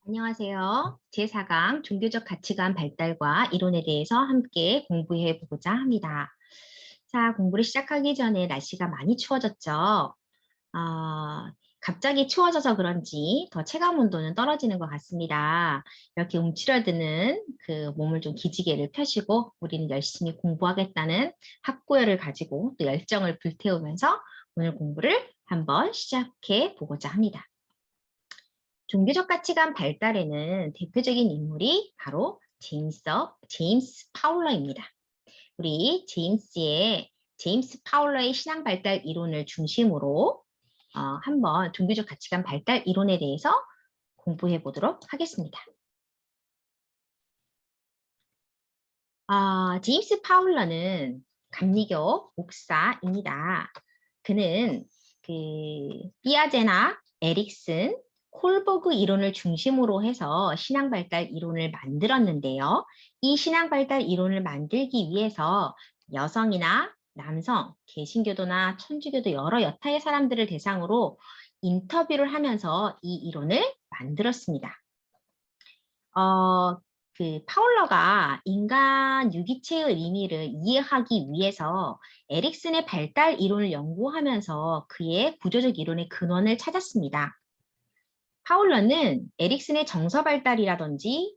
안녕하세요. 제4강 종교적 가치관 발달과 이론에 대해서 함께 공부해 보고자 합니다. 자, 공부를 시작하기 전에 날씨가 많이 추워졌죠? 갑자기 추워져서 그런지 더 체감 온도는 떨어지는 것 같습니다. 이렇게 움츠러드는 그 몸을 좀 기지개를 펴시고 우리는 열심히 공부하겠다는 확고열을 가지고 또 열정을 불태우면서 오늘 공부를 한번 시작해 보고자 합니다. 종교적 가치관 발달에는 대표적인 인물이 바로 제임스 파울러입니다. 우리 제임스 파울러의 신앙 발달 이론을 중심으로 한번 종교적 가치관 발달 이론에 대해서 공부해 보도록 하겠습니다. 제임스 파울러는 감리교 목사입니다. 그는 피아제나 에릭슨, 콜버그 이론을 중심으로 해서 신앙 발달 이론을 만들었는데요. 이 신앙 발달 이론을 만들기 위해서 여성이나 남성, 개신교도나 천주교도 여러 여타의 사람들을 대상으로 인터뷰를 하면서 이 이론을 만들었습니다. 파울러가 인간 유기체의 의미를 이해하기 위해서 에릭슨의 발달 이론을 연구하면서 그의 구조적 이론의 근원을 찾았습니다. 파울러는 에릭슨의 정서 발달이라든지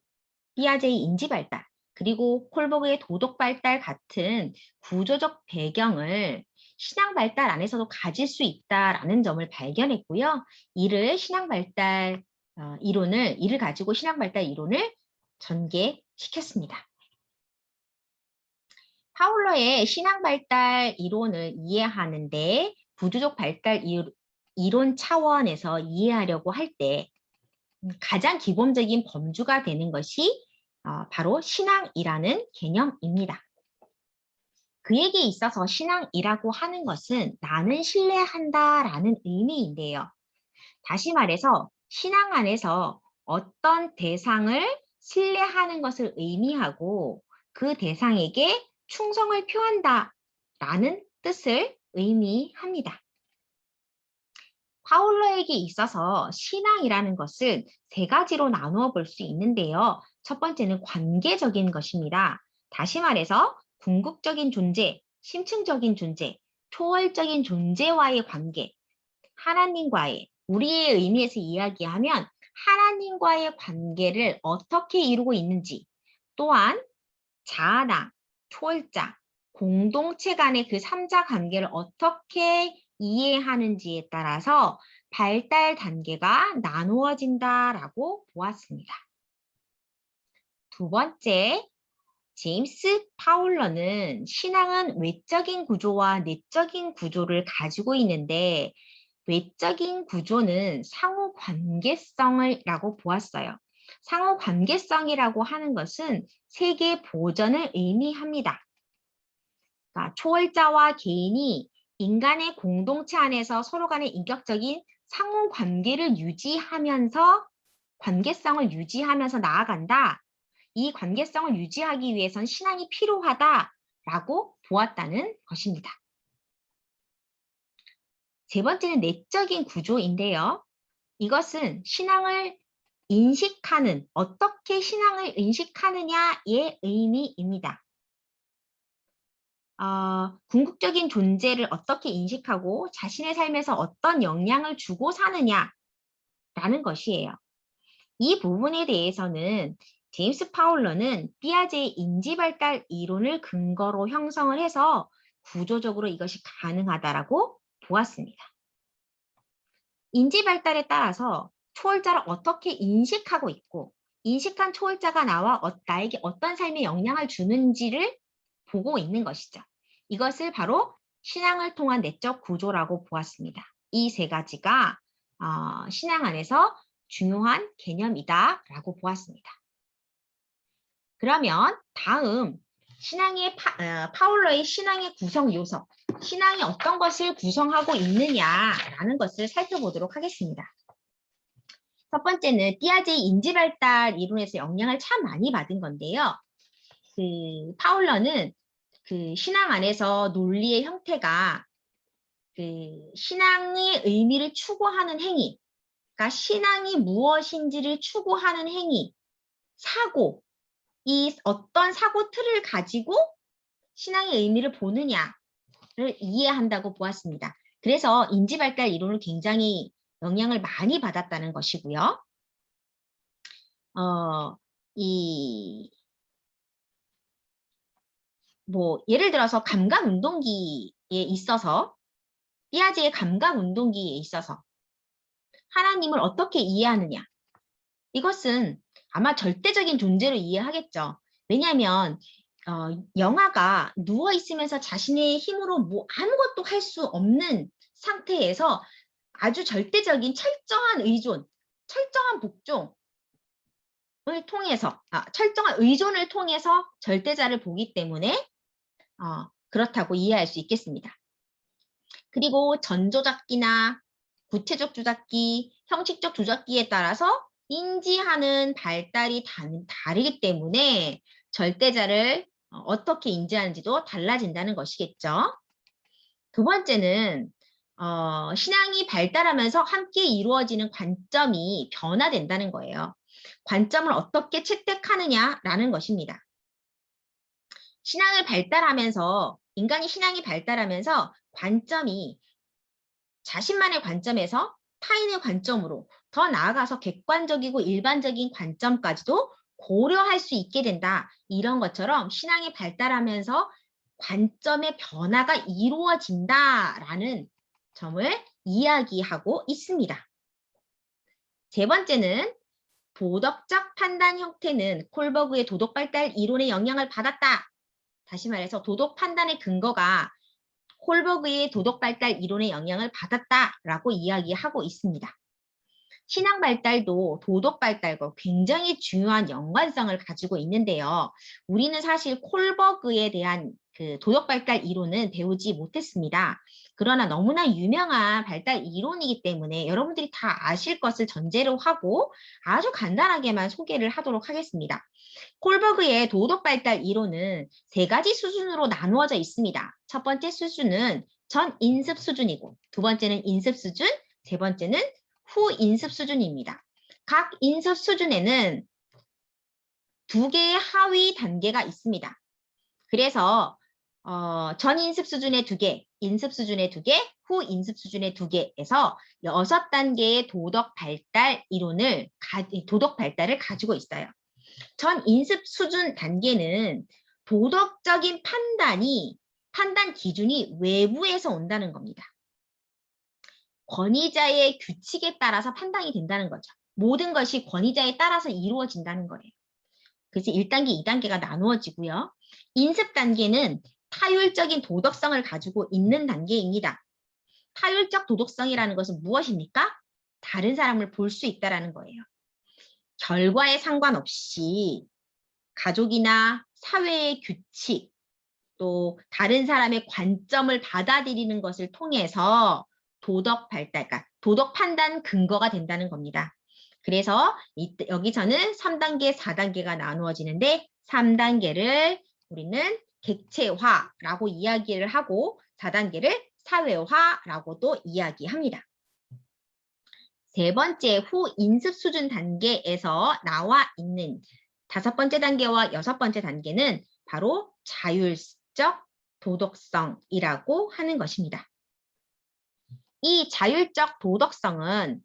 피아제의 인지 발달, 그리고 콜버그의 도덕 발달 같은 구조적 배경을 신앙 발달 안에서도 가질 수 있다라는 점을 발견했고요. 이를 가지고 신앙 발달 이론을 전개시켰습니다. 파울러의 신앙 발달 이론을 이해하는데 구조적 발달 이론 차원에서 이해하려고 할 때 가장 기본적인 범주가 되는 것이 바로 신앙이라는 개념입니다. 그에게 있어서 신앙이라고 하는 것은 나는 신뢰한다라는 의미인데요. 다시 말해서 신앙 안에서 어떤 대상을 신뢰하는 것을 의미하고 그 대상에게 충성을 표한다라는 뜻을 의미합니다. 파울러에게 있어서 신앙이라는 것은 세 가지로 나누어 볼 수 있는데요. 첫 번째는 관계적인 것입니다. 다시 말해서 궁극적인 존재, 심층적인 존재, 초월적인 존재와의 관계, 하나님과의, 우리의 의미에서 이야기하면 하나님과의 관계를 어떻게 이루고 있는지, 또한 자아나 초월자, 공동체 간의 그 3자 관계를 어떻게 이해하는지에 따라서 발달 단계가 나누어진다라고 보았습니다. 두 번째, 제임스 파울러는 신앙은 외적인 구조와 내적인 구조를 가지고 있는데 외적인 구조는 상호 관계성이라고 보았어요. 상호 관계성이라고 하는 것은 세계 보전을 의미합니다. 그러니까 초월자와 개인이 인간의 공동체 안에서 서로 간의 인격적인 상호 관계를 유지하면서 관계성을 유지하면서 나아간다. 이 관계성을 유지하기 위해선 신앙이 필요하다라고 보았다는 것입니다. 세 번째는 내적인 구조인데요. 이것은 신앙을 인식하는, 어떻게 신앙을 인식하느냐의 의미입니다. 궁극적인 존재를 어떻게 인식하고 자신의 삶에서 어떤 영향을 주고 사느냐라는 것이에요. 이 부분에 대해서는 제임스 파울러는 피아제의 인지발달 이론을 근거로 형성을 해서 구조적으로 이것이 가능하다라고 보았습니다. 인지발달에 따라서 초월자를 어떻게 인식하고 있고 인식한 초월자가 나에게 어떤 삶에 영향을 주는지를 보고 있는 것이죠. 이것을 바로 신앙을 통한 내적 구조라고 보았습니다. 이 세 가지가 신앙 안에서 중요한 개념이다라고 보았습니다. 그러면 다음 파울러의 신앙의 구성 요소, 신앙이 어떤 것을 구성하고 있느냐라는 것을 살펴보도록 하겠습니다. 첫 번째는 피아제의 인지발달 이론에서 영향을 참 많이 받은 건데요. 파울러는 신앙 안에서 논리의 형태가 신앙의 의미를 추구하는 행위, 그러니까 신앙이 무엇인지를 추구하는 행위, 사고, 이 어떤 사고 틀을 가지고 신앙의 의미를 보느냐를 이해한다고 보았습니다. 그래서 인지발달 이론을 굉장히 영향을 많이 받았다는 것이고요. 예를 들어서 감각운동기에 있어서, 삐아제의 감각운동기에 있어서 하나님을 어떻게 이해하느냐. 이것은 아마 절대적인 존재로 이해하겠죠. 왜냐하면 영아가 누워있으면서 자신의 힘으로 아무것도 할 수 없는 상태에서 아주 절대적인 철저한 의존, 철저한 복종을 통해서, 철저한 의존을 통해서 절대자를 보기 때문에 그렇다고 이해할 수 있겠습니다. 그리고 전조작기나 구체적 조작기, 형식적 조작기에 따라서 인지하는 발달이 다르기 때문에 절대자를 어떻게 인지하는지도 달라진다는 것이겠죠. 두 번째는 신앙이 발달하면서 함께 이루어지는 관점이 변화된다는 거예요. 관점을 어떻게 채택하느냐라는 것입니다. 인간이 신앙이 발달하면서 관점이 자신만의 관점에서 타인의 관점으로 더 나아가서 객관적이고 일반적인 관점까지도 고려할 수 있게 된다. 이런 것처럼 신앙이 발달하면서 관점의 변화가 이루어진다라는 점을 이야기하고 있습니다. 세 번째는 도덕적 판단 형태는 콜버그의 도덕 발달 이론의 영향을 받았다. 다시 말해서 도덕 판단의 근거가 콜버그의 도덕 발달 이론의 영향을 받았다라고 이야기하고 있습니다. 신앙 발달도 도덕 발달과 굉장히 중요한 연관성을 가지고 있는데요. 우리는 사실 콜버그에 대한 그 도덕 발달 이론은 배우지 못했습니다. 그러나 너무나 유명한 발달 이론이기 때문에 여러분들이 다 아실 것을 전제로 하고 아주 간단하게만 소개를 하도록 하겠습니다. 콜버그의 도덕 발달 이론은 세 가지 수준으로 나누어져 있습니다. 첫 번째 수준은 전 인습 수준이고, 두 번째는 인습 수준, 세 번째는 후 인습 수준입니다. 각 인습 수준에는 두 개의 하위 단계가 있습니다. 그래서 전 인습 수준의 2개, 인습 수준의 2개, 후 인습 수준의 2개에서 6단계의 도덕 발달을 가지고 있어요. 전 인습 수준 단계는 도덕적인 판단 기준이 외부에서 온다는 겁니다. 권위자의 규칙에 따라서 판단이 된다는 거죠. 모든 것이 권위자에 따라서 이루어진다는 거예요. 그래서 1단계, 2단계가 나누어지고요. 인습 단계는 타율적인 도덕성을 가지고 있는 단계입니다. 타율적 도덕성이라는 것은 무엇입니까? 다른 사람을 볼 수 있다는 거예요. 결과에 상관없이 가족이나 사회의 규칙, 또 다른 사람의 관점을 받아들이는 것을 통해서 도덕 발달, 그러니까 도덕 판단 근거가 된다는 겁니다. 그래서 여기서는 3단계, 4단계가 나누어지는데 3단계를 우리는 객체화라고 이야기를 하고 4단계를 사회화라고도 이야기합니다. 세 번째 후 인습 수준 단계에서 나와 있는 5번째 단계와 6번째 단계는 바로 자율적 도덕성이라고 하는 것입니다. 이 자율적 도덕성은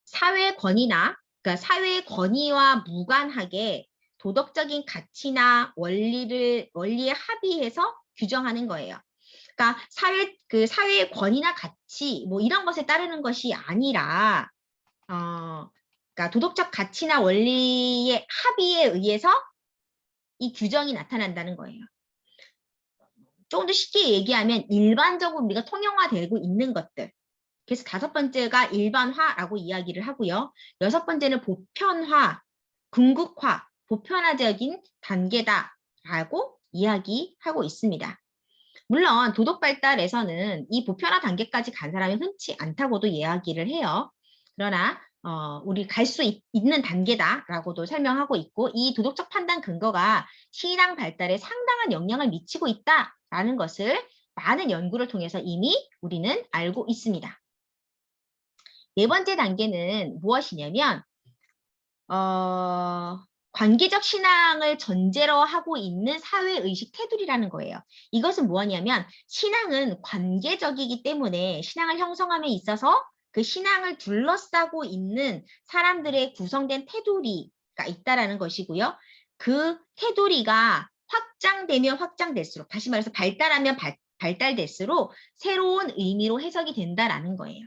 사회 권위나 그러니까 사회의 권위와 무관하게 도덕적인 가치나 원리에 합의해서 규정하는 거예요. 그러니까 사회의 권위나 가치 이런 것에 따르는 것이 아니라 그러니까 도덕적 가치나 원리의 합의에 의해서 이 규정이 나타난다는 거예요. 조금 더 쉽게 얘기하면 일반적으로 우리가 통용화되고 있는 것들. 그래서 5번째가 일반화라고 이야기를 하고요. 6번째는 보편화, 궁극화, 보편화적인 단계다라고 이야기하고 있습니다. 물론 도덕 발달에서는 이 보편화 단계까지 간 사람이 흔치 않다고도 이야기를 해요. 그러나 우리 갈 수 있는 단계다라고도 설명하고 있고 이 도덕적 판단 근거가 신앙 발달에 상당한 영향을 미치고 있다라는 것을 많은 연구를 통해서 이미 우리는 알고 있습니다. 네 번째 단계는 무엇이냐면 관계적 신앙을 전제로 하고 있는 사회의식 테두리라는 거예요. 이것은 뭐냐면 신앙은 관계적이기 때문에 신앙을 형성함에 있어서 그 신앙을 둘러싸고 있는 사람들의 구성된 테두리가 있다라는 것이고요. 그 테두리가 확장되면 확장될수록, 다시 말해서 발달하면 발달될수록 새로운 의미로 해석이 된다라는 거예요.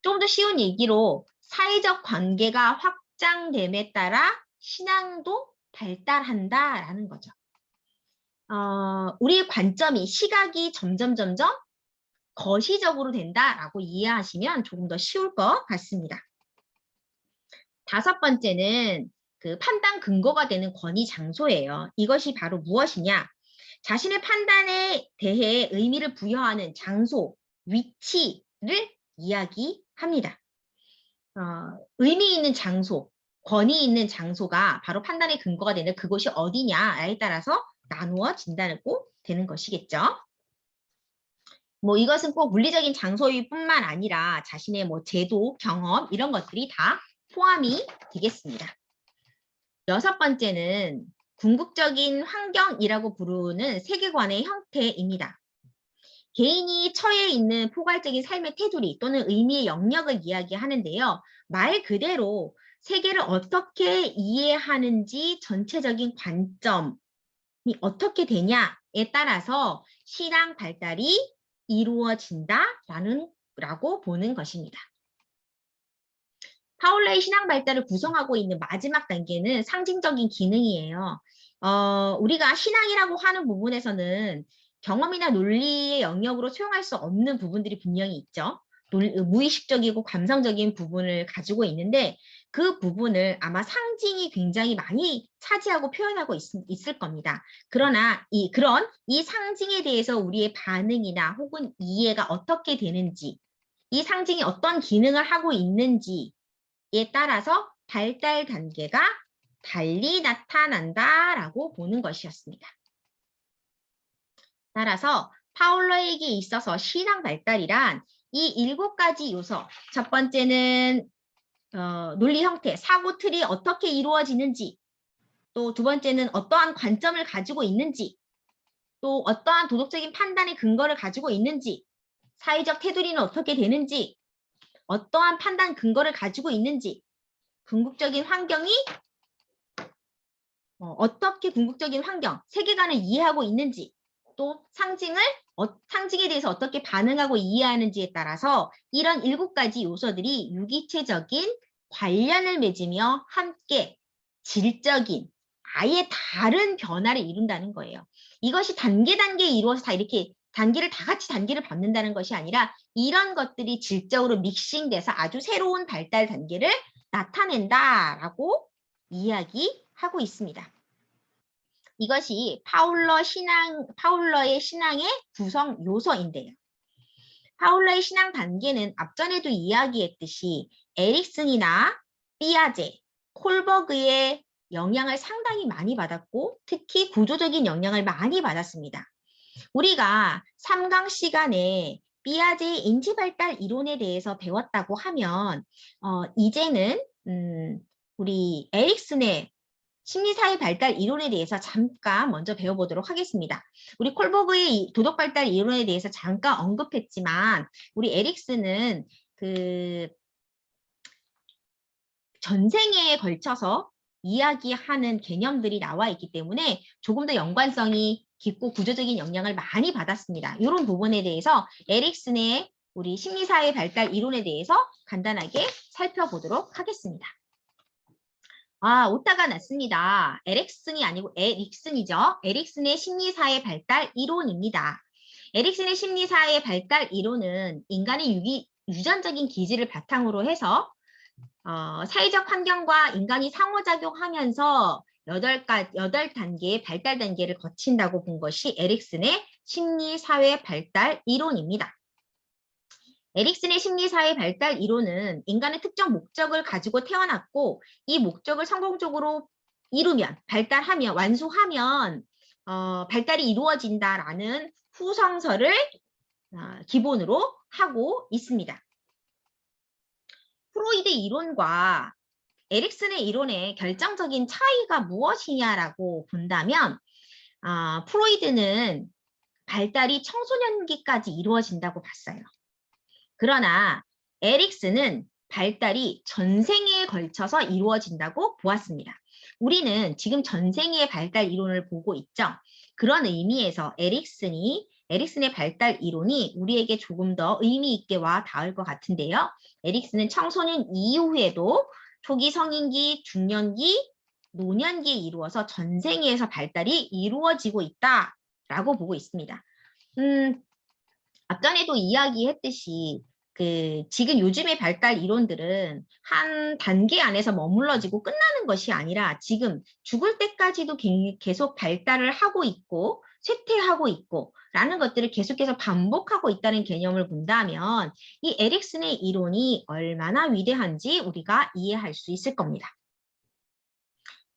좀 더 쉬운 얘기로 사회적 관계가 확장됨에 따라 신앙도 발달한다라는 거죠. 우리의 관점이 시각이 점점 거시적으로 된다라고 이해하시면 조금 더 쉬울 것 같습니다. 다섯 번째는 그 판단 근거가 되는 권위 장소예요. 이것이 바로 무엇이냐? 자신의 판단에 대해 의미를 부여하는 장소, 위치를 이야기합니다. 의미 있는 장소, 권위 있는 장소가 바로 판단의 근거가 되는 그곳이 어디냐에 따라서 나누어진다고 되는 것이겠죠. 뭐 이것은 꼭 물리적인 장소일 뿐만 아니라 자신의 뭐 제도, 경험 이런 것들이 다 포함이 되겠습니다. 여섯 번째는 궁극적인 환경이라고 부르는 세계관의 형태입니다. 개인이 처해 있는 포괄적인 삶의 테두리 또는 의미의 영역을 이야기하는데요. 말 그대로 세계를 어떻게 이해하는지 전체적인 관점이 어떻게 되냐에 따라서 신앙 발달이 이루어진다라고 보는 것입니다. 파울러의 신앙 발달을 구성하고 있는 마지막 단계는 상징적인 기능이에요. 우리가 신앙이라고 하는 부분에서는 경험이나 논리의 영역으로 수용할 수 없는 부분들이 분명히 있죠. 무의식적이고 감성적인 부분을 가지고 있는데 그 부분을 아마 상징이 굉장히 많이 차지하고 표현하고 있을 겁니다. 그러나 이 상징에 대해서 우리의 반응이나 혹은 이해가 어떻게 되는지, 이 상징이 어떤 기능을 하고 있는지에 따라서 발달 단계가 달리 나타난다라고 보는 것이었습니다. 따라서 파울러에게 있어서 신앙 발달이란 이 7가지 요소, 첫 번째는 논리 형태, 사고 틀이 어떻게 이루어지는지, 또 두 번째는 어떠한 관점을 가지고 있는지, 또 어떠한 도덕적인 판단의 근거를 가지고 있는지, 사회적 테두리는 어떻게 되는지, 어떠한 판단 근거를 가지고 있는지, 궁극적인 환경이 어떻게 궁극적인 환경, 세계관을 이해하고 있는지, 또 상징에 대해서 어떻게 반응하고 이해하는지에 따라서 이런 7가지 요소들이 유기체적인 관련을 맺으며 함께 질적인 아예 다른 변화를 이룬다는 거예요. 이것이 단계에 이루어서 다 이렇게 단계를 밟는다는 것이 아니라 이런 것들이 질적으로 믹싱돼서 아주 새로운 발달 단계를 나타낸다라고 이야기하고 있습니다. 이것이 파울러의 신앙의 구성 요소인데요. 파울러의 신앙 단계는 앞전에도 이야기했듯이 에릭슨이나 삐아제, 콜버그의 영향을 상당히 많이 받았고 특히 구조적인 영향을 많이 받았습니다. 우리가 3강 시간에 삐아제의 인지발달 이론에 대해서 배웠다고 하면 이제는 우리 에릭슨의 심리사회 발달 이론에 대해서 잠깐 먼저 배워보도록 하겠습니다. 우리 콜버그의 도덕 발달 이론에 대해서 잠깐 언급했지만 우리 에릭슨은 그 전생에 걸쳐서 이야기하는 개념들이 나와 있기 때문에 조금 더 연관성이 깊고 구조적인 영향을 많이 받았습니다. 이런 부분에 대해서 에릭슨의 우리 심리사회 발달 이론에 대해서 간단하게 살펴보도록 하겠습니다. 오타가 났습니다. 에릭슨이 아니고 에릭슨이죠. 에릭슨의 심리사회 발달 이론입니다. 에릭슨의 심리사회 발달 이론은 인간의 유전적인 기질을 바탕으로 해서 사회적 환경과 인간이 상호작용하면서 8단계의 발달 단계를 거친다고 본 것이 에릭슨의 심리사회 발달 이론입니다. 에릭슨의 심리사회 발달 이론은 인간의 특정 목적을 가지고 태어났고 이 목적을 성공적으로 이루면, 발달하면, 완수하면 발달이 이루어진다라는 후성설을 기본으로 하고 있습니다. 프로이드 이론과 에릭슨의 이론의 결정적인 차이가 무엇이냐라고 본다면 프로이드는 발달이 청소년기까지 이루어진다고 봤어요. 그러나 에릭슨은 발달이 전생에 걸쳐서 이루어진다고 보았습니다. 우리는 지금 전생의 발달 이론을 보고 있죠. 그런 의미에서 에릭슨의 발달 이론이 우리에게 조금 더 의미 있게 와 닿을 것 같은데요. 에릭슨은 청소년 이후에도 초기 성인기, 중년기, 노년기에 이루어서 전생에서 발달이 이루어지고 있다라고 보고 있습니다. 앞전에도 이야기했듯이 지금 요즘의 발달 이론들은 한 단계 안에서 머물러지고 끝나는 것이 아니라 지금 죽을 때까지도 계속 발달을 하고 있고 쇠퇴하고 있고 라는 것들을 계속해서 반복하고 있다는 개념을 본다면 이 에릭슨의 이론이 얼마나 위대한지 우리가 이해할 수 있을 겁니다.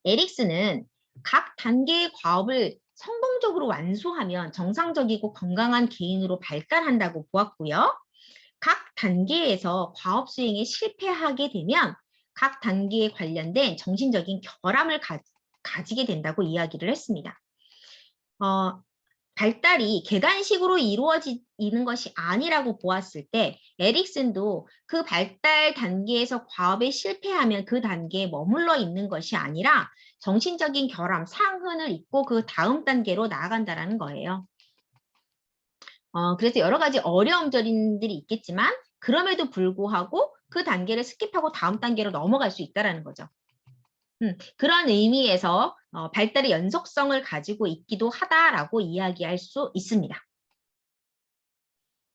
에릭슨은 각 단계의 과업을 성공적으로 완수하면 정상적이고 건강한 개인으로 발달한다고 보았고요. 각 단계에서 과업 수행에 실패하게 되면 각 단계에 관련된 정신적인 결함을 가지게 된다고 이야기를 했습니다. 발달이 계단식으로 이루어지는 것이 아니라고 보았을 때 에릭슨도 그 발달 단계에서 과업에 실패하면 그 단계에 머물러 있는 것이 아니라 정신적인 결함, 상흔을 잇고 그 다음 단계로 나아간다는 거예요. 그래서 여러 가지 어려움들이 있겠지만 그럼에도 불구하고 그 단계를 스킵하고 다음 단계로 넘어갈 수 있다는 거죠. 그런 의미에서 발달의 연속성을 가지고 있기도 하다라고 이야기할 수 있습니다.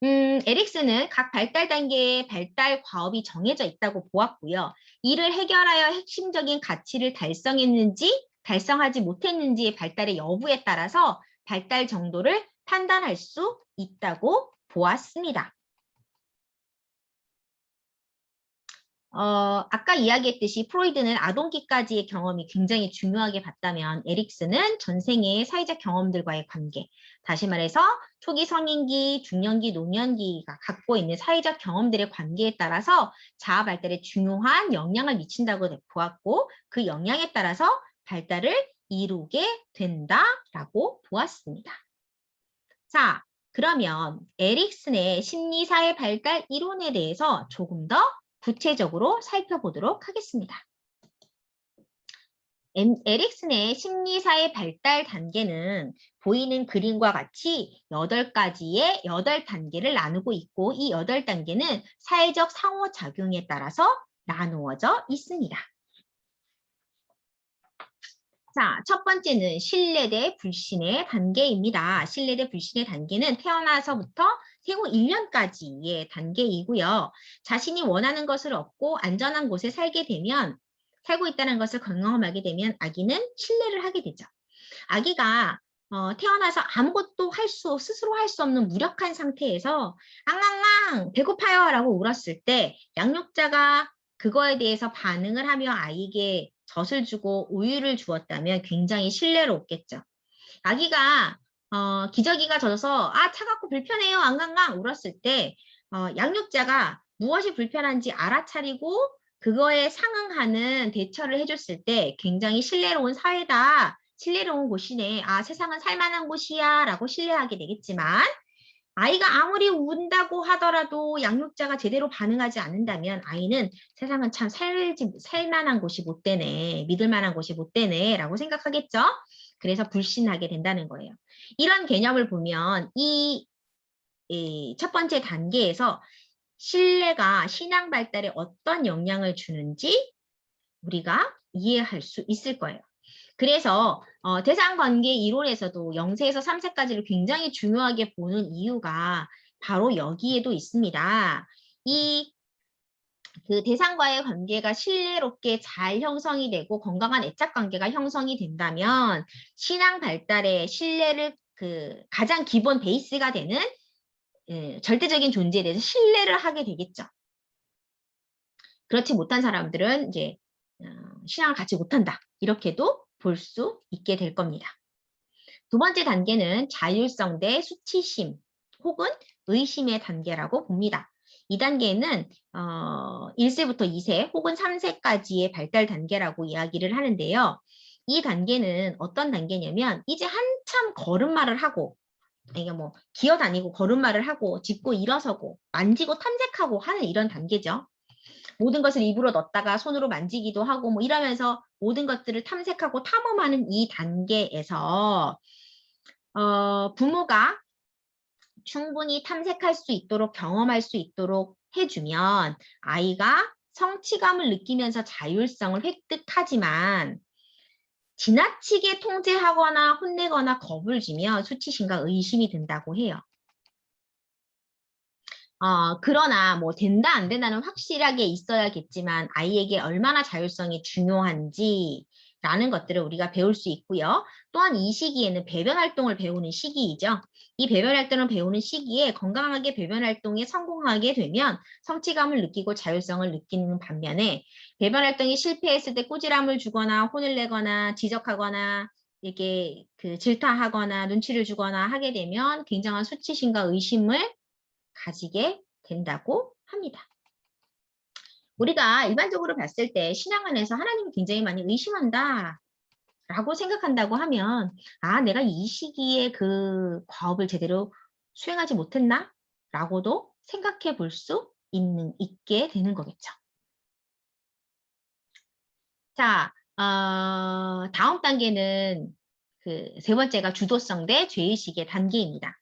에릭슨은 각 발달 단계의 발달 과업이 정해져 있다고 보았고요. 이를 해결하여 핵심적인 가치를 달성했는지 달성하지 못했는지의 발달의 여부에 따라서 발달 정도를 판단할 수 있다고 보았습니다. 아까 이야기했듯이 프로이드는 아동기까지의 경험이 굉장히 중요하게 봤다면 에릭슨은 전생의 사회적 경험들과의 관계, 다시 말해서 초기 성인기, 중년기, 노년기가 갖고 있는 사회적 경험들의 관계에 따라서 자아 발달에 중요한 영향을 미친다고 보았고 그 영향에 따라서 발달을 이루게 된다라고 보았습니다. 자, 그러면 에릭슨의 심리사회 발달 이론에 대해서 조금 더 구체적으로 살펴보도록 하겠습니다. 에릭슨의 심리사회 발달 단계는 보이는 그림과 같이 8가지의 8단계를 나누고 있고 이 8단계는 사회적 상호작용에 따라서 나누어져 있습니다. 자, 첫 번째는 신뢰 대 불신의 단계입니다. 신뢰 대 불신의 단계는 태어나서부터 생후 1년까지의 단계이고요. 자신이 원하는 것을 얻고 안전한 곳에 살고 있다는 것을 경험하게 되면 아기는 신뢰를 하게 되죠. 아기가 태어나서 아무것도 스스로 할 수 없는 무력한 상태에서 앙앙앙 배고파요 라고 울었을 때 양육자가 그거에 대해서 반응을 하며 아이에게 젖을 주고 우유를 주었다면 굉장히 신뢰롭겠죠. 아기가 기저귀가 젖어서 차갑고 불편해요 앙앙앙 울었을 때 양육자가 무엇이 불편한지 알아차리고 그거에 상응하는 대처를 해줬을 때 굉장히 신뢰로운 사회다. 신뢰로운 곳이네. 세상은 살만한 곳이야 라고 신뢰하게 되겠지만 아이가 아무리 운다고 하더라도 양육자가 제대로 반응하지 않는다면 아이는 세상은 참 살만한 곳이 못 되네. 믿을 만한 곳이 못 되네 라고 생각하겠죠. 그래서 불신하게 된다는 거예요. 이런 개념을 보면 이 첫 번째 단계에서 신뢰가 신앙 발달에 어떤 영향을 주는지 우리가 이해할 수 있을 거예요. 그래서 대상관계 이론에서도 0세에서 3세까지를 굉장히 중요하게 보는 이유가 바로 여기에도 있습니다. 그 대상과의 관계가 신뢰롭게 잘 형성이 되고 건강한 애착 관계가 형성이 된다면 신앙 발달의 신뢰를 가장 기본 베이스가 되는 절대적인 존재에 대해서 신뢰를 하게 되겠죠. 그렇지 못한 사람들은 이제 신앙을 갖지 못한다. 이렇게도 볼 수 있게 될 겁니다. 두 번째 단계는 자율성 대 수치심 혹은 의심의 단계라고 봅니다. 이 단계는 1세부터 2세 혹은 3세까지의 발달 단계라고 이야기를 하는데요. 이 단계는 어떤 단계냐면 이제 한참 걸음마를 하고 이게 뭐 기어다니고 걸음마를 하고 짚고 일어서고 만지고 탐색하고 하는 이런 단계죠. 모든 것을 입으로 넣었다가 손으로 만지기도 하고 뭐 이러면서 모든 것들을 탐색하고 탐험하는 이 단계에서 부모가 충분히 탐색할 수 있도록 경험할 수 있도록 해주면 아이가 성취감을 느끼면서 자율성을 획득하지만 지나치게 통제하거나 혼내거나 겁을 주면 수치심과 의심이 든다고 해요. 그러나 뭐 된다 안 된다는 확실하게 있어야겠지만 아이에게 얼마나 자율성이 중요한지 라는 것들을 우리가 배울 수 있고요. 또한 이 시기에는 배변 활동을 배우는 시기이죠. 이 배변 활동을 배우는 시기에 건강하게 배변 활동에 성공하게 되면 성취감을 느끼고 자율성을 느끼는 반면에 배변 활동이 실패했을 때 꾸지람을 주거나 혼을 내거나 지적하거나 이렇게 그 질타하거나 눈치를 주거나 하게 되면 굉장한 수치심과 의심을 가지게 된다고 합니다. 우리가 일반적으로 봤을 때 신앙 안에서 하나님을 굉장히 많이 의심한다 라고 생각한다고 하면 내가 이 시기에 그 과업을 제대로 수행하지 못했나? 라고도 생각해 볼 수 있게 되는 거겠죠. 자, 다음 단계는 그 세 번째가 주도성 대 죄의식의 단계입니다.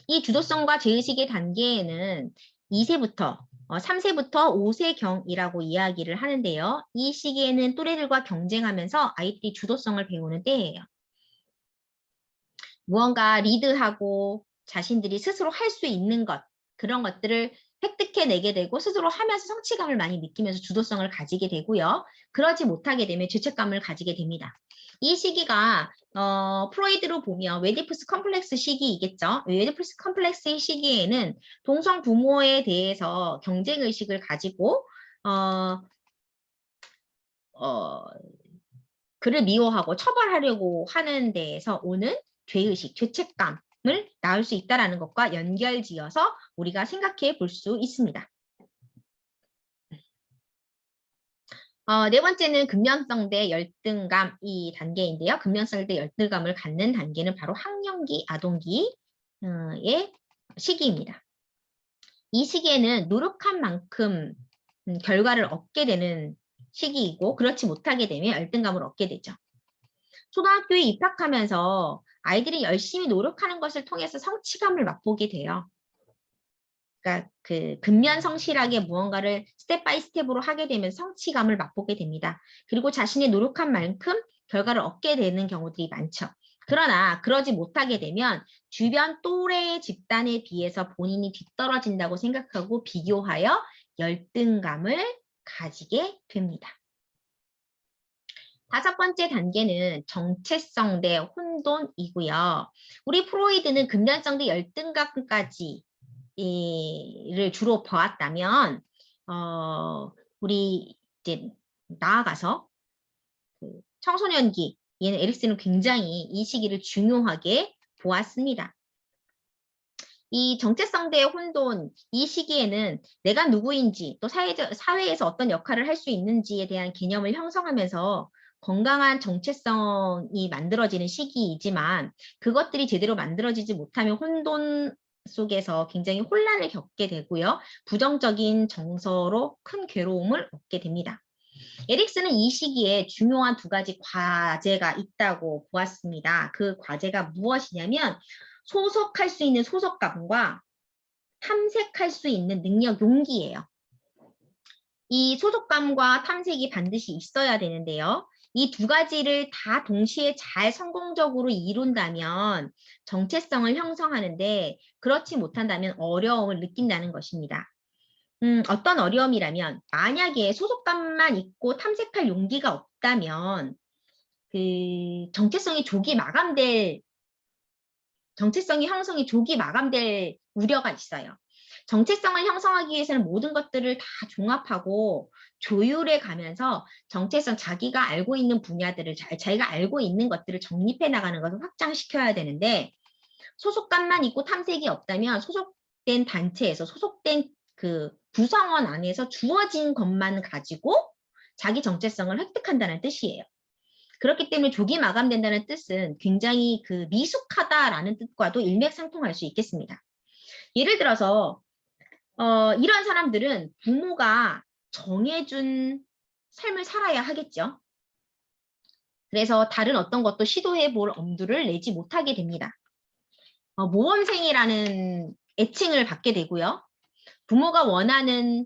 이 주도성과 죄의식의 단계에는 2세부터 3세부터 5세경이라고 이야기를 하는데요. 이 시기에는 또래들과 경쟁하면서 아이들이 주도성을 배우는 때예요. 무언가 리드하고 자신들이 스스로 할 수 있는 것, 그런 것들을 획득해내게 되고 스스로 하면서 성취감을 많이 느끼면서 주도성을 가지게 되고요. 그러지 못하게 되면 죄책감을 가지게 됩니다. 이 시기가 프로이드로 보면 웨디푸스 컴플렉스 시기이겠죠. 웨디푸스 컴플렉스 시기에는 동성 부모에 대해서 경쟁의식을 가지고 그를 미워하고 처벌하려고 하는 데에서 오는 죄의식, 죄책감을 낳을 수 있다는 것과 연결지어서 우리가 생각해 볼 수 있습니다. 네 번째는 금연성 대 열등감 이 단계인데요. 금연성 대 열등감을 갖는 단계는 바로 학령기, 아동기의 시기입니다. 이 시기에는 노력한 만큼 결과를 얻게 되는 시기이고 그렇지 못하게 되면 열등감을 얻게 되죠. 초등학교에 입학하면서 아이들이 열심히 노력하는 것을 통해서 성취감을 맛보게 돼요. 그러니까 그 근면성실하게 무언가를 스텝 바이 스텝으로 하게 되면 성취감을 맛보게 됩니다. 그리고 자신이 노력한 만큼 결과를 얻게 되는 경우들이 많죠. 그러나 그러지 못하게 되면 주변 또래 집단에 비해서 본인이 뒤떨어진다고 생각하고 비교하여 열등감을 가지게 됩니다. 다섯 번째 단계는 정체성 대 혼돈이고요. 우리 프로이드는 금전성 대 열등감까지를 주로 보았다면 우리 이제 나아가서 그 청소년기 얘는 에릭슨은 굉장히 이 시기를 중요하게 보았습니다. 이 정체성 대 혼돈 이 시기에는 내가 누구인지 또 사회에서 어떤 역할을 할 수 있는지에 대한 개념을 형성하면서 건강한 정체성이 만들어지는 시기이지만 그것들이 제대로 만들어지지 못하면 혼돈 속에서 굉장히 혼란을 겪게 되고요. 부정적인 정서로 큰 괴로움을 얻게 됩니다. 에릭슨은 이 시기에 중요한 두 가지 과제가 있다고 보았습니다. 그 과제가 무엇이냐면 소속할 수 있는 소속감과 탐색할 수 있는 능력, 용기예요. 이 소속감과 탐색이 반드시 있어야 되는데요. 이 두 가지를 다 동시에 잘 성공적으로 이룬다면 정체성을 형성하는데 그렇지 못한다면 어려움을 느낀다는 것입니다. 어떤 어려움이라면 만약에 소속감만 있고 탐색할 용기가 없다면 그 정체성이 형성이 조기 마감될 우려가 있어요. 정체성을 형성하기 위해서는 모든 것들을 다 종합하고 조율해 가면서 정체성, 자기가 알고 있는 분야들을, 자기가 알고 있는 것들을 정립해 나가는 것을 확장시켜야 되는데, 소속감만 있고 탐색이 없다면 소속된 단체에서, 소속된 그 구성원 안에서 주어진 것만 가지고 자기 정체성을 획득한다는 뜻이에요. 그렇기 때문에 조기 마감된다는 뜻은 굉장히 그 미숙하다라는 뜻과도 일맥상통할 수 있겠습니다. 예를 들어서 이런 사람들은 부모가 정해준 삶을 살아야 하겠죠. 그래서 다른 어떤 것도 시도해 볼 엄두를 내지 못하게 됩니다. 모범생이라는 애칭을 받게 되고요. 부모가 원하는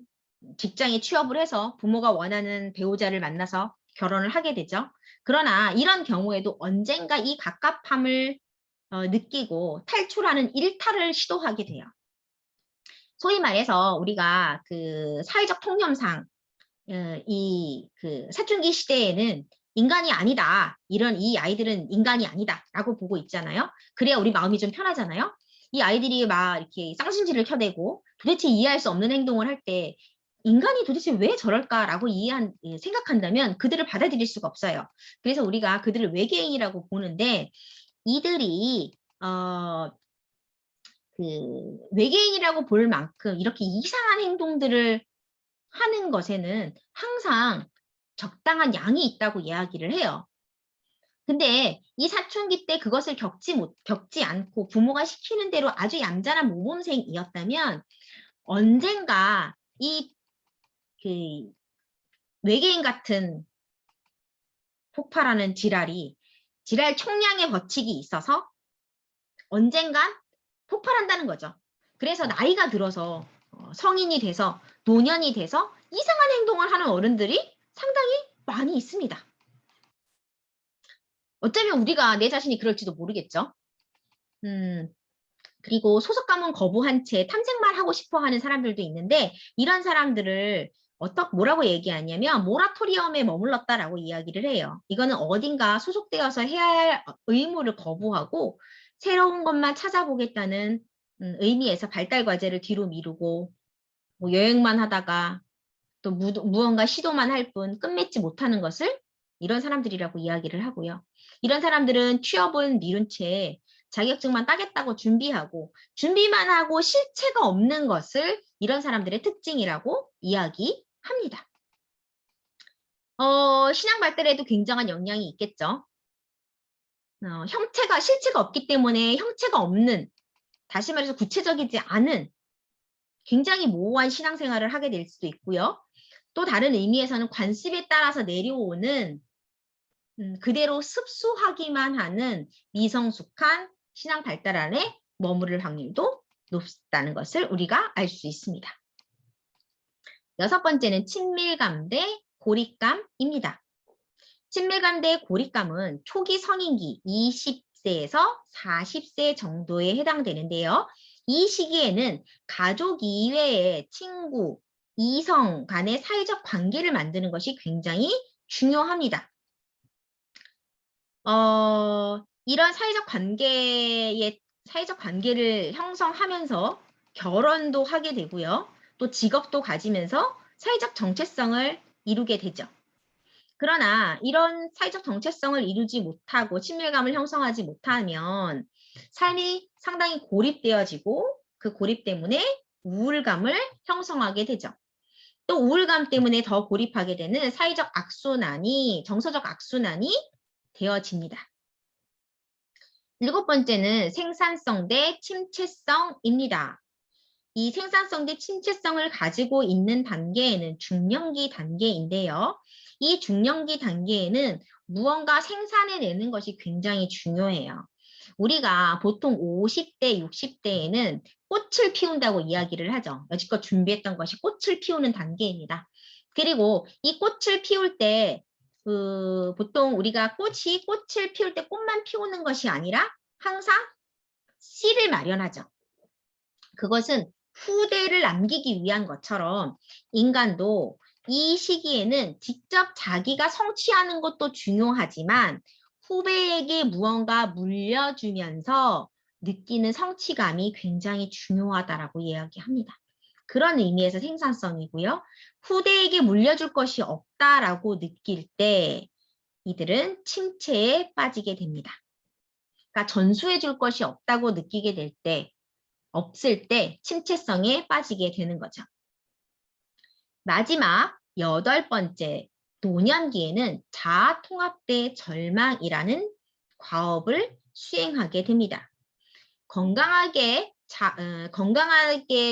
직장에 취업을 해서 부모가 원하는 배우자를 만나서 결혼을 하게 되죠. 그러나 이런 경우에도 언젠가 이 갑갑함을 느끼고 탈출하는 일탈을 시도하게 돼요. 소위 말해서 우리가 그 사회적 통념상 이 그 사춘기 시대에는 인간이 아니다. 이 아이들은 인간이 아니다라고 보고 있잖아요. 그래야 우리 마음이 좀 편하잖아요. 이 아이들이 막 이렇게 쌍심지를 켜대고 도대체 이해할 수 없는 행동을 할 때 인간이 도대체 왜 저럴까라고 생각한다면 그들을 받아들일 수가 없어요. 그래서 우리가 그들을 외계인이라고 보는데 이들이 그 외계인이라고 볼 만큼 이렇게 이상한 행동들을 하는 것에는 항상 적당한 양이 있다고 이야기를 해요. 근데 이 사춘기 때 그것을 겪지 않고 부모가 시키는 대로 아주 얌전한 모범생이었다면 언젠가 이 그 외계인 같은 폭발하는 지랄 총량의 법칙이 있어서 언젠간 폭발한다는 거죠. 그래서 나이가 들어서 성인이 돼서 노년이 돼서 이상한 행동을 하는 어른들이 상당히 많이 있습니다. 어쩌면 우리가 내 자신이 그럴지도 모르겠죠. 그리고 소속감은 거부한 채 탐색만 하고 싶어 하는 사람들도 있는데 이런 사람들을 뭐라고 얘기하냐면 모라토리엄에 머물렀다라고 이야기를 해요. 이거는 어딘가 소속되어서 해야 할 의무를 거부하고 새로운 것만 찾아보겠다는 의미에서 발달 과제를 뒤로 미루고 뭐 여행만 하다가 또 무언가 시도만 할 뿐 끝맺지 못하는 것을 이런 사람들이라고 이야기를 하고요. 이런 사람들은 취업은 미룬 채 자격증만 따겠다고 준비만 하고 실체가 없는 것을 이런 사람들의 특징이라고 이야기합니다. 신앙 발달에도 굉장한 영향이 있겠죠. 실체가 없기 때문에 형체가 없는, 다시 말해서 구체적이지 않은 굉장히 모호한 신앙생활을 하게 될 수도 있고요. 또 다른 의미에서는 관습에 따라서 내려오는 그대로 습수하기만 하는 미성숙한 신앙 발달 안에 머무를 확률도 높다는 것을 우리가 알 수 있습니다. 6번째는 친밀감 대 고립감입니다. 친밀감 대 고립감은 초기 성인기 20세에서 40세 정도에 해당되는데요. 이 시기에는 가족 이외의 친구, 이성 간의 사회적 관계를 만드는 것이 굉장히 중요합니다. 이런 사회적 관계를 형성하면서 결혼도 하게 되고요. 또 직업도 가지면서 사회적 정체성을 이루게 되죠. 그러나 이런 사회적 정체성을 이루지 못하고 친밀감을 형성하지 못하면 삶이 상당히 고립되어지고 그 고립 때문에 우울감을 형성하게 되죠. 또 우울감 때문에 더 고립하게 되는 정서적 악순환이 되어집니다. 7번째는 생산성 대 침체성입니다. 이 생산성 대 침체성을 가지고 있는 단계에는 중년기 단계인데요. 이 중년기 단계에는 무언가 생산해내는 것이 굉장히 중요해요. 우리가 보통 50대, 60대에는 꽃을 피운다고 이야기를 하죠. 여지껏 준비했던 것이 꽃을 피우는 단계입니다. 그리고 이 꽃을 피울 때 보통 우리가 꽃을 피울 때 꽃만 피우는 것이 아니라 항상 씨를 마련하죠. 그것은 후대를 남기기 위한 것처럼 인간도 이 시기에는 직접 자기가 성취하는 것도 중요하지만 후배에게 무언가 물려주면서 느끼는 성취감이 굉장히 중요하다라고 이야기합니다. 그런 의미에서 생산성이고요. 후대에게 물려줄 것이 없다라고 느낄 때 이들은 침체에 빠지게 됩니다. 그러니까 전수해 줄 것이 없다고 느끼게 될 때, 없을 때 침체성에 빠지게 되는 거죠. 마지막 8번째, 노년기에는 자아통합대 절망이라는 과업을 수행하게 됩니다. 건강하게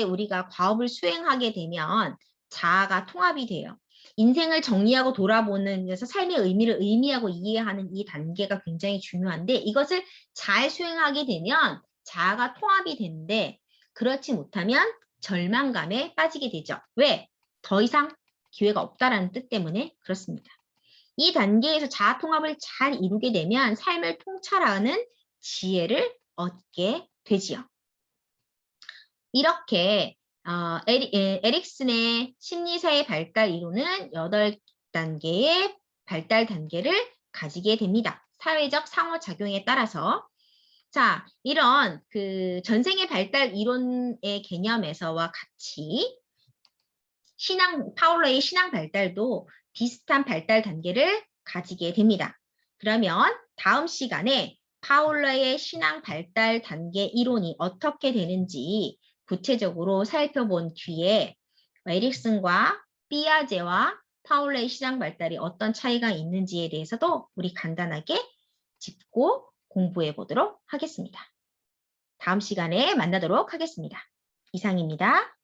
우리가 과업을 수행하게 되면 자아가 통합이 돼요. 인생을 정리하고 돌아보는 데서 삶의 의미를 의미하고 이해하는 이 단계가 굉장히 중요한데 이것을 잘 수행하게 되면 자아가 통합이 되는데 그렇지 못하면 절망감에 빠지게 되죠. 왜? 더 이상 기회가 없다라는 뜻 때문에 그렇습니다. 이 단계에서 자아 통합을 잘 이루게 되면 삶을 통찰하는 지혜를 얻게 되지요. 이렇게 에릭슨의 심리사의 발달 이론은 8단계의 발달 단계를 가지게 됩니다. 사회적 상호작용에 따라서. 자, 이런 그 전생의 발달 이론의 개념에서와 같이 파울러의 신앙 발달도 비슷한 발달 단계를 가지게 됩니다. 그러면 다음 시간에 파울러의 신앙 발달 단계 이론이 어떻게 되는지 구체적으로 살펴본 뒤에 에릭슨과 삐아제와 파울러의 신앙 발달이 어떤 차이가 있는지에 대해서도 우리 간단하게 짚고 공부해 보도록 하겠습니다. 다음 시간에 만나도록 하겠습니다. 이상입니다.